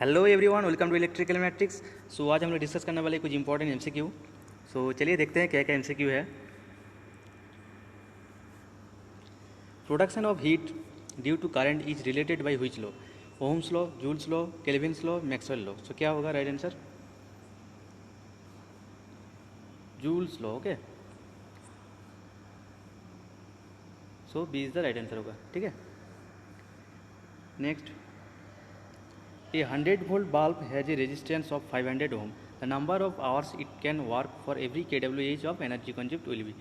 Hello everyone, welcome to electrical matrix. So आज हम लोग डिस्कस करने वाले कुछ इंपॉर्टेंट एमसीक्यू। सो चलिए देखते हैं क्या क्या एमसीक्यू है। Production of heat due to current is related by which law? Ohm's law, Joule's law, Kelvin's law, Maxwell law. So क्या होगा right answer? Joule's law. Okay, so B is the right answer होगा। ठीक है, next. A 100-volt bulb has a resistance of 500 ohm. The number of hours it can work for every kWh of energy consumed will be.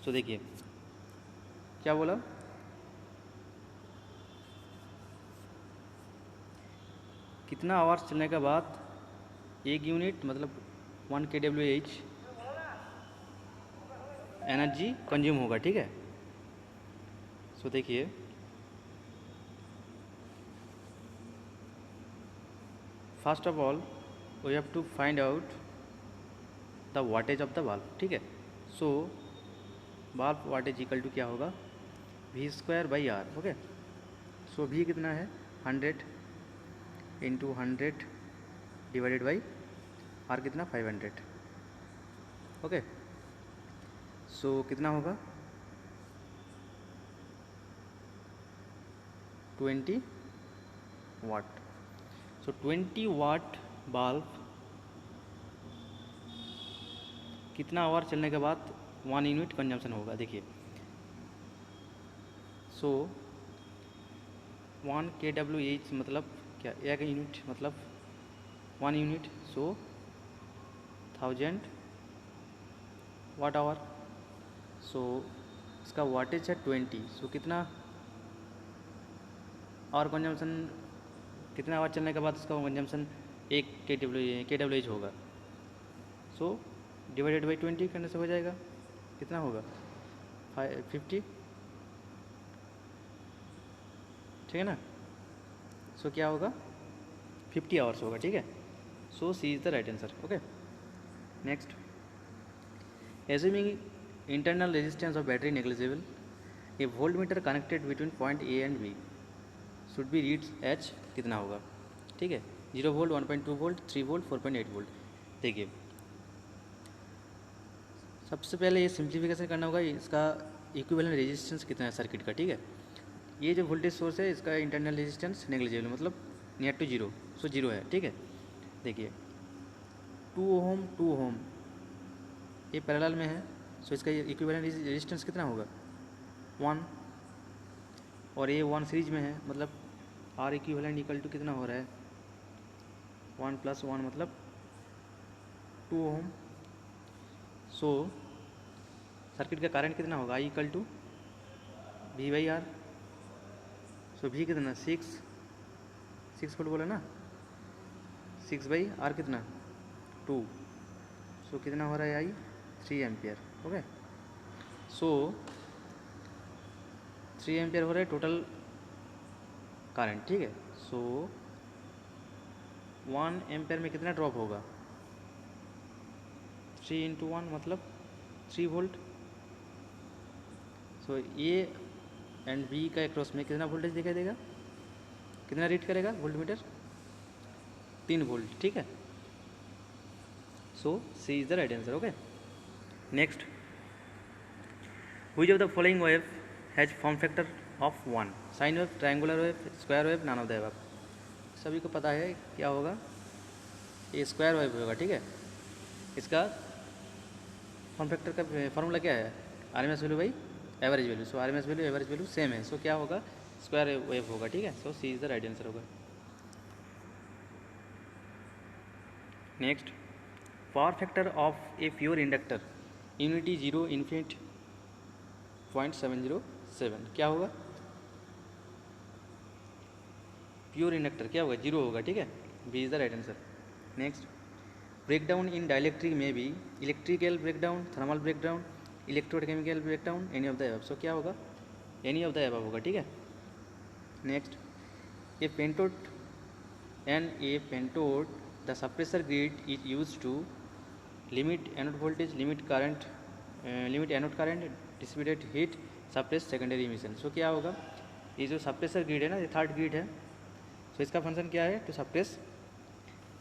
So देखिए क्या बोला, कितना hours चलने के बाद एक यूनिट मतलब 1 kWh एनर्जी कंज्यूम होगा। ठीक है, सो देखिए first of all we have to find out the wattage of the bulb. ठीक है, so bulb wattage equal to क्या होगा, V²/R। ओके, सो V कितना है 100 इंटू 100 डिवाइडेड बाई R कितना 500। ओके, सो कितना होगा 20 वाट। सो 20 वाट बल्ब कितना आवर चलने के बाद 1 यूनिट कंजम्पशन होगा। देखिए सो 1 kWh मतलब क्या, एक यूनिट मतलब 1 यूनिट, सो 1000 वाट आवर। सो इसका वाटेज है 20। सो कितना आवर कंजम्पशन, कितना आवर चलने के बाद उसका कंजम्पशन 1 kWh होगा। सो डिवाइडेड बाई 20 करने से हो जाएगा, कितना होगा 50। ठीक है ना, सो क्या होगा 50 आवर्स होगा। ठीक है, so C is the right answer. Okay, next. Assuming internal resistance of battery negligible, a volt meter connected between point A and B should be reads H कितना होगा। ठीक है, 0 वोल्ट, 1.2 वोल्ट, 3 वोल्ट, 4.8 वोल्ट। देखिए सबसे पहले ये simplification करना होगा, इसका इक्विवेलेंट रेजिस्टेंस कितना है सर्किट का। ठीक है, ये जो वोल्टेज सोर्स है इसका इंटरनल रेजिस्टेंस नेग्लिजिबल मतलब near to zero, so zero है। ठीक है, देखिए 2 ओम 2 ओम ये पैरेलल में है, सो इसका इक्विवेलेंट रेजिस्टेंस कितना होगा 1, और ये 1 सीरीज में है मतलब आर इक्विवेलेंट इक्वल टू कितना हो रहा है 1 + 1 मतलब 2 ओम। सो सर्किट का करंट कितना होगा I = V/R। सो V कितना 6 वोल्ट बोला ना, 6/R कितना 2। सो कितना हो रहा है I 3 ampere. Okay, so 3 ampere हो रहा है टोटल करंट। ठीक है, सो 1 एम्पियर में कितना ड्रॉप होगा 3 × 1 मतलब 3 volt. So a and b का क्रॉस में कितना वोल्टेज दिखाई देगा, कितना रीड करेगा वोल्ट मीटर 3 वोल्ट। ठीक है, so C is the right answer. Okay, next. Which of the following wave has form factor of 1? Sine wave, triangular wave, square wave, none of the above. सभी को पता है क्या होगा, ये स्क्वायर वेव होगा। ठीक है, इसका फॉर्म फैक्टर का फॉर्मूला क्या है, RMS value by average value. So RMS value average value same है, सो क्या होगा स्क्वायर वेव होगा। ठीक है, so C is the right answer होगा। Next. Power factor of a pure inductor unity 0 infinite 0.707 क्या होगा, प्योर इंडक्टर क्या होगा 0 होगा। ठीक है, B is the right answer. Next. Breakdown in dielectric में भी electrical breakdown, thermal breakdown, electrochemical breakdown, any of the above. So क्या होगा एनी ऑफ द अबव होगा। ठीक है, next. A pentode the suppressor grid is use to limit anode voltage, limit anode current, dissipated heat, suppress secondary emission. So क्या होगा, ये जो suppressor grid है ना, ये थर्ड ग्रिड है, सो इसका फंक्शन क्या है टू सप्रेस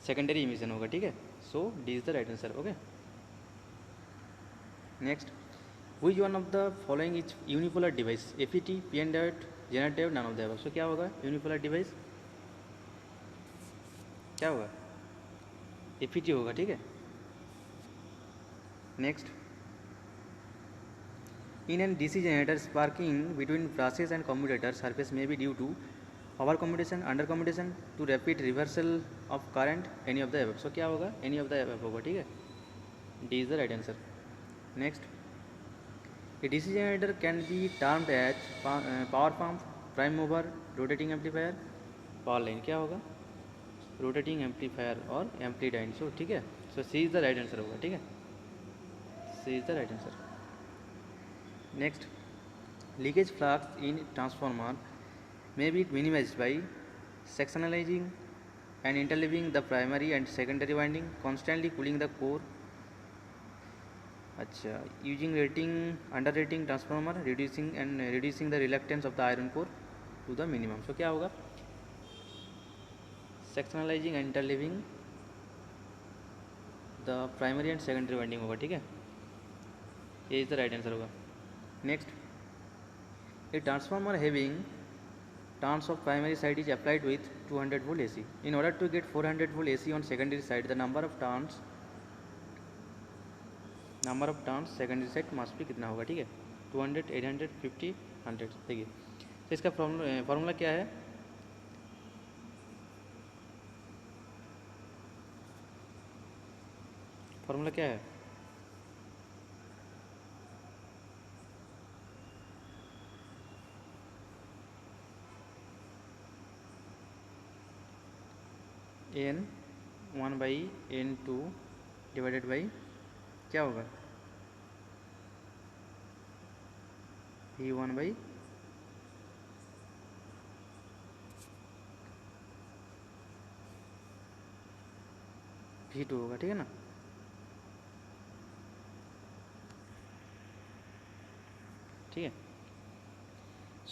सेकेंडरी इमिशन होगा, ठीक है। So D is the right answer. Okay, next, which one of the following is unipolar device? FET, PN diode, Zener diode, none of the above। सो क्या होगा unipolar device? क्या होगा? FET होगा, ठीक है। Next, in an DC generator, sparking between brushes and commutator surface may be due to over commutation, under commutation, to rapid reversal of current, any of the above। सो क्या होगा? any of the above होगा, ठीक है। D is the right answer। next, a DC generator can be termed as power pump, prime mover, rotating amplifier, power line। क्या होगा? Rotating amplifier और एम्पलीडाइन। So ठीक है, so C is the right answer होगा, ठीक है। C is the right answer. Next, leakage flux in transformer may be minimized by sectionalizing and interleaving the primary and secondary winding, constantly cooling the core, अच्छा, using rating under rating transformer, reducing the reluctance of the iron core to the minimum। सो क्या होगा? sectionalizing and interleaving the primary and secondary winding होगा, ठीक है। ये is the right answer होगा। Next, A transformer having turns of primary side is applied with 200 volt AC. In order to get 400 volt AC on secondary side, the number of turns secondary side must be कितना होगा, ठीक है। 200, 800, 50, 100। देखिए, तो इसका formula क्या है? Formula क्या है? N1/N2 डिवाइडेड बाई क्या होगा? V1 बाई V2 होगा, ठीक है ना। ठीक है,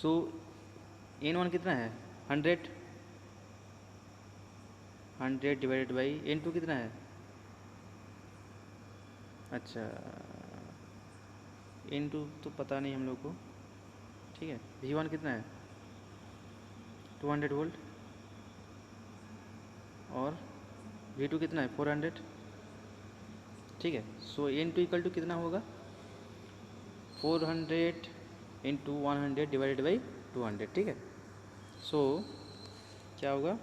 सो N1 कितना है? 100 डिवाइडेड बाई N2 कितना है? अच्छा, N2 तो पता नहीं हम लोग को, ठीक है। V1 कितना है? 200 वोल्ट, और V2 कितना है? 400, ठीक है। सो N2 इक्वल टू कितना होगा? 400 इंटू 100 डिवाइडेड बाई 200, ठीक है। सो क्या होगा?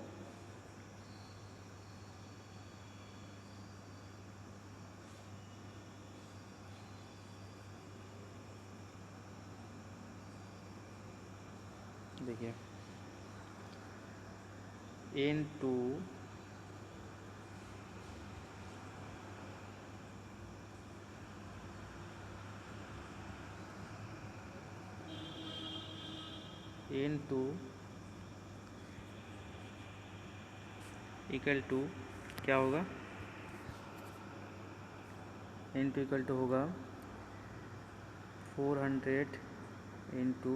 देखिए, N2 इक्वल टू क्या होगा? N2 इक्वल टू होगा 400 इंटू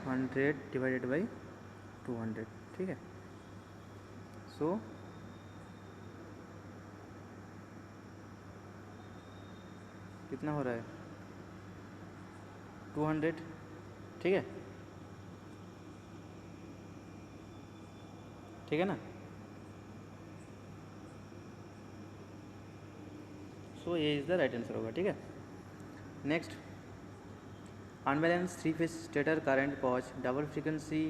100 डिवाइडेड बाई 200, ठीक है। सो कितना हो रहा है? 200, ठीक है, ठीक है ना। सो ये इज़ द राइट आंसर होगा, ठीक है। Next, unbalance 3 phase stator current cause double frequency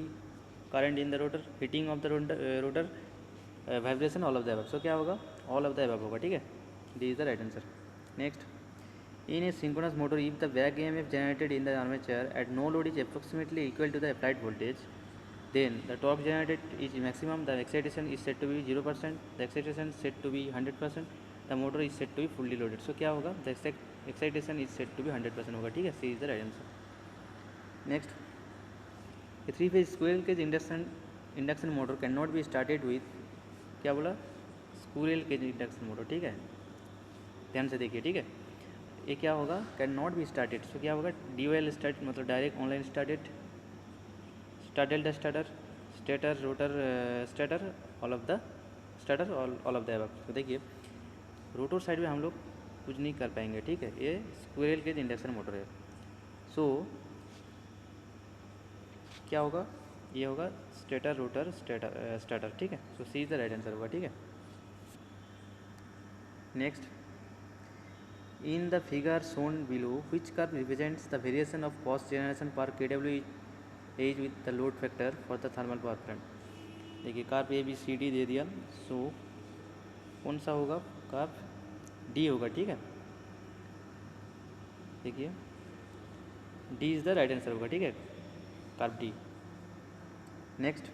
current in the rotor, heating of the rotor, vibration, all of the above. So क्या होगा? ऑल ऑफ द अबव होगा, ठीक है। D is the right answer. Next, in a synchronous motor if the back EMF generated in the armature at no load is approximately equal to the applied voltage, then the torque generated is maximum, the excitation is said to be 0%, the excitation said to be 100%, the motor is said to be fully loaded। so क्या होगा? the excitation is said to be 100% होगा, ठीक है। C is the right answer। next, a 3 phase squirrel cage induction motor cannot be started with क्या बोला? squirrel cage induction motor, ठीक है। ध्यान से देखिए, ठीक है। ये क्या होगा? Can not be started. So क्या होगा? DOL स्टार्ट मतलब direct online started, started the stator rotor stator all of the starter all of the above. तो देखिए रोटर साइड में हम लोग कुछ नहीं कर पाएंगे, ठीक है, ये स्क्विरल केज इंडक्शन मोटर है। सो क्या होगा, ये होगा स्टेटर रोटर स्टार्टर, ठीक है। So C is the right answer होगा, ठीक है। Next, in the figure shown below which curve represents the variation of cost generation per KW as with the load factor for the thermal power plant. देखिए curve ABCD दे दिया, so कौन सा होगा, curve D होगा, ठीक है। देखिए D is the right answer होगा, ठीक है, curve D. Next,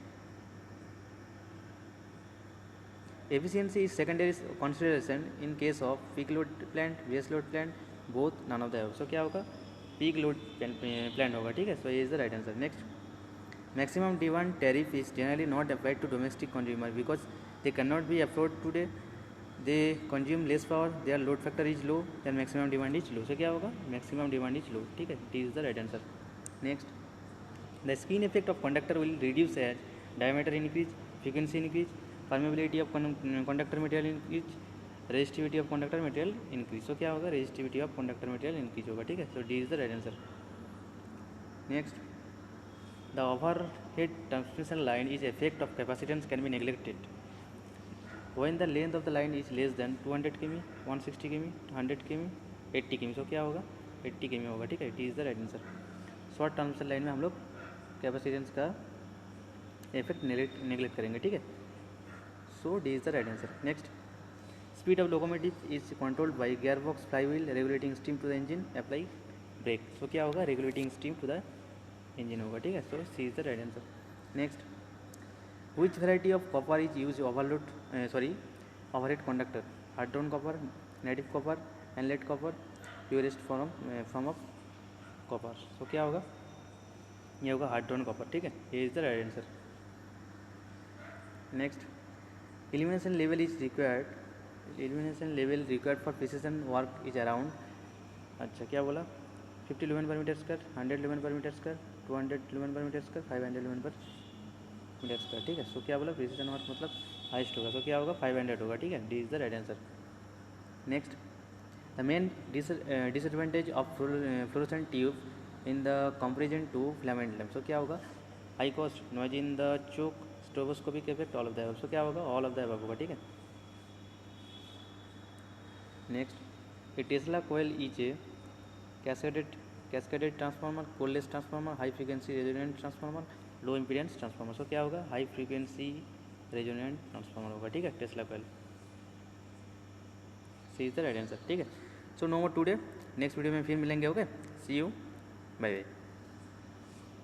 efficiency is secondary consideration in case of peak load plant, base load plant, both none of the above। so क्या होगा, peak load plant होगा, ठीक है। so ये is the right answer। next, maximum demand tariff is generally not applied to domestic consumer because they cannot be afford today, they consume less power, their load factor is low, then maximum demand is low। so क्या होगा, maximum demand is low, ठीक है, D is the right answer। next, the skin effect of conductor will reduce as diameter increase, frequency increase, permeability of conductor material increase, resistivity of conductor material increase। so क्या होगा, resistivity of conductor material increase होगा, ठीक है। so D is the right answer। next, the overhead transmission line is effect of capacitance can be neglected when the length of the line is less than 200 km, 160 km, 100 km, 80 km। so क्या होगा, 80 km होगा, ठीक है, D is the right answer। Short transmission line में हम लोग capacitance का effect neglect करेंगे, ठीक है। So D is the right answer. Next, speed of locomotive is controlled by gear box, fly wheel, regulating steam to the engine, apply brake. So क्या होगा, regulating steam to the engine होगा, ठीक है। So C is the right answer. Next, which variety of copper is used overhead conductor, hard drawn copper, native copper, inlet copper, purest form of copper। so क्या होगा, ये होगा hard drawn copper, ठीक है, ये is the right answer. Next, illumination level required for precision work is around, अच्छा क्या बोला, 50 लुमेन पर मीटर स्क्वायर, 100 लुमेन पर मीटर स्क्वायर, 200 लुमेन पर मीटर स्क्वायर, 500 लुमेन पर मीटर स्क्वायर, ठीक है। सो क्या बोला, प्रिसिजन वर्क मतलब हाइस्ट होगा, सो क्या होगा, 500 होगा, ठीक है, D is the right answer. Next, the main disadvantage of fluorescent tube in the comparison to filament lamp. So क्या होगा, high cost, noise in the choke, stroboscopic effect, all of the above. So क्या होगा, all of the above होगा, ठीक है। Next, a Tesla coil is a cascaded transformer, poleless transformer, high frequency resonant transformer, low impedance transformer. So क्या होगा, high frequency resonant transformer होगा, ठीक है, Tesla coil. C is the right answer, ठीक है। So no more today, next video में फिर मिलेंगे, okay, see you, bye bye.